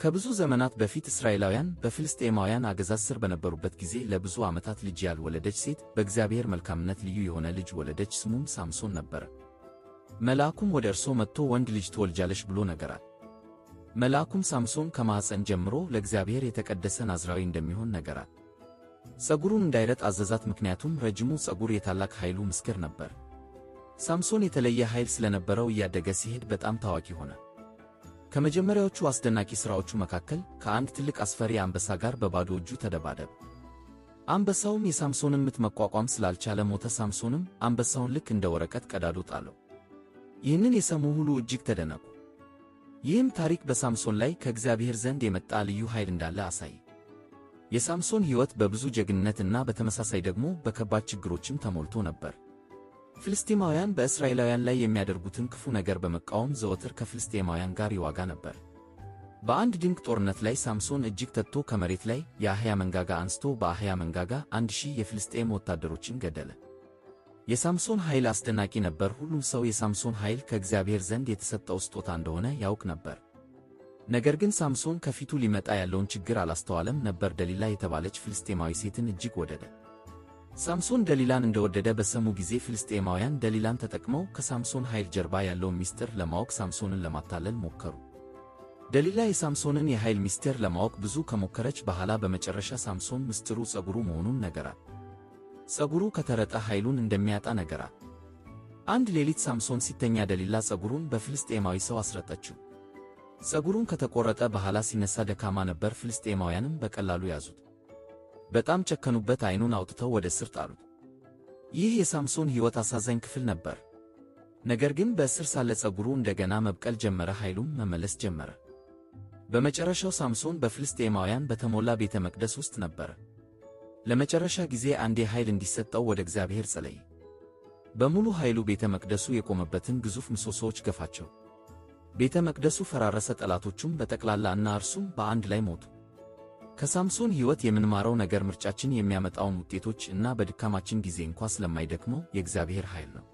ከብዙ ዘመናት በፊት እስራኤላውያን በፍልስጤማውያን አገዛዝ ስር በነበሩበት ጊዜ ለብዙ ዓመታት ልጅ ያልወለደች ሴት በእግዚአብሔር መልካምነት ልዩ የሆነ ልጅ ወለደች። ስሙም ሳምሶን ነበረ። መልአኩም ወደ እርሷ መጥቶ ወንድ ልጅ ትወልጃለሽ ብሎ ነገራት። መልአኩም ሳምሶን ከማኅፀን ጀምሮ ለእግዚአብሔር የተቀደሰ ናዝራዊ እንደሚሆን ነገራት። ፀጉሩን እንዳይረጥ አዘዛት፣ ምክንያቱም ረጅሙ ፀጉር የታላቅ ኃይሉ ምስክር ነበር። ሳምሶን የተለየ ኃይል ስለነበረው እያደገ ሲሄድ በጣም ታዋቂ ሆነ። ከመጀመሪያዎቹ አስደናቂ ሥራዎቹ መካከል ከአንድ ትልቅ አስፈሪ አንበሳ ጋር በባዶ እጁ ተደባደበ። አንበሳውም የሳምሶንን ምት መቋቋም ስላልቻለ ሞተ። ሳምሶንም አንበሳውን ልክ እንደ ወረቀት ቀዳዶ ጣለው። ይህንን የሰሙ ሁሉ እጅግ ተደነቁ። ይህም ታሪክ በሳምሶን ላይ ከእግዚአብሔር ዘንድ የመጣ ልዩ ኃይል እንዳለ አሳየ። የሳምሶን ሕይወት በብዙ ጀግንነትና በተመሳሳይ ደግሞ በከባድ ችግሮችም ተሞልቶ ነበር። ፍልስጤማውያን በእስራኤላውያን ላይ የሚያደርጉትን ክፉ ነገር በመቃወም ዘወትር ከፍልስጤማውያን ጋር ይዋጋ ነበር። በአንድ ድንቅ ጦርነት ላይ ሳምሶን እጅግ ተግቶ ከመሬት ላይ የአህያ መንጋጋ አንስቶ በአህያ መንጋጋ 1000 የፍልስጤም ወታደሮችን ገደለ። የሳምሶን ኃይል አስደናቂ ነበር። ሁሉም ሰው የሳምሶን ኃይል ከእግዚአብሔር ዘንድ የተሰጠው ስጦታ እንደሆነ ያውቅ ነበር። ነገር ግን ሳምሶን ከፊቱ ሊመጣ ያለውን ችግር አላስተዋለም ነበር። ደሊላ የተባለች ፍልስጤማዊ ሴትን እጅግ ወደደ። ሳምሶን ደሊላን እንደወደደ በሰሙ ጊዜ ፍልስጤማውያን ደሊላን ተጠቅመው ከሳምሶን ኃይል ጀርባ ያለውን ምስጢር ለማወቅ ሳምሶንን ለማታለል ሞከሩ። ደሊላ የሳምሶንን የኃይል ምስጢር ለማወቅ ብዙ ከሞከረች በኋላ በመጨረሻ ሳምሶን ምስጢሩ ፀጉሩ መሆኑን ነገራት። ፀጉሩ ከተረጠ ኃይሉን እንደሚያጣ ነገራት። አንድ ሌሊት ሳምሶን ሲተኛ ደሊላ ፀጉሩን በፍልስጤማዊ ሰው አስረጠችው። ፀጉሩን ከተቆረጠ በኋላ ሲነሳ ደካማ ነበር። ፍልስጤማውያንም በቀላሉ ያዙት። በጣም ጨከኑበት። ዓይኑን አውጥተው ወደ እስር ጣሉት። ይህ የሳምሶን ሕይወት አሳዛኝ ክፍል ነበር። ነገር ግን በእስር ሳለ ፀጉሩ እንደገና መብቀል ጀመረ፣ ኃይሉም መመለስ ጀመረ። በመጨረሻው ሳምሶን በፍልስጤማውያን በተሞላ ቤተ መቅደስ ውስጥ ነበረ። ለመጨረሻ ጊዜ አንዴ ኃይል እንዲሰጠው ወደ እግዚአብሔር ጸለየ። በሙሉ ኃይሉ ቤተ መቅደሱ የቆመበትን ግዙፍ ምሰሶዎች ገፋቸው። ቤተ መቅደሱ ፈራረሰ፣ ጠላቶቹም በጠቅላላ እና እርሱም በአንድ ላይ ሞቱ። ከሳምሶን ሕይወት የምንማረው ነገር ምርጫችን የሚያመጣውን ውጤቶች እና በድካማችን ጊዜ እንኳ ስለማይደክመው የእግዚአብሔር ኃይል ነው።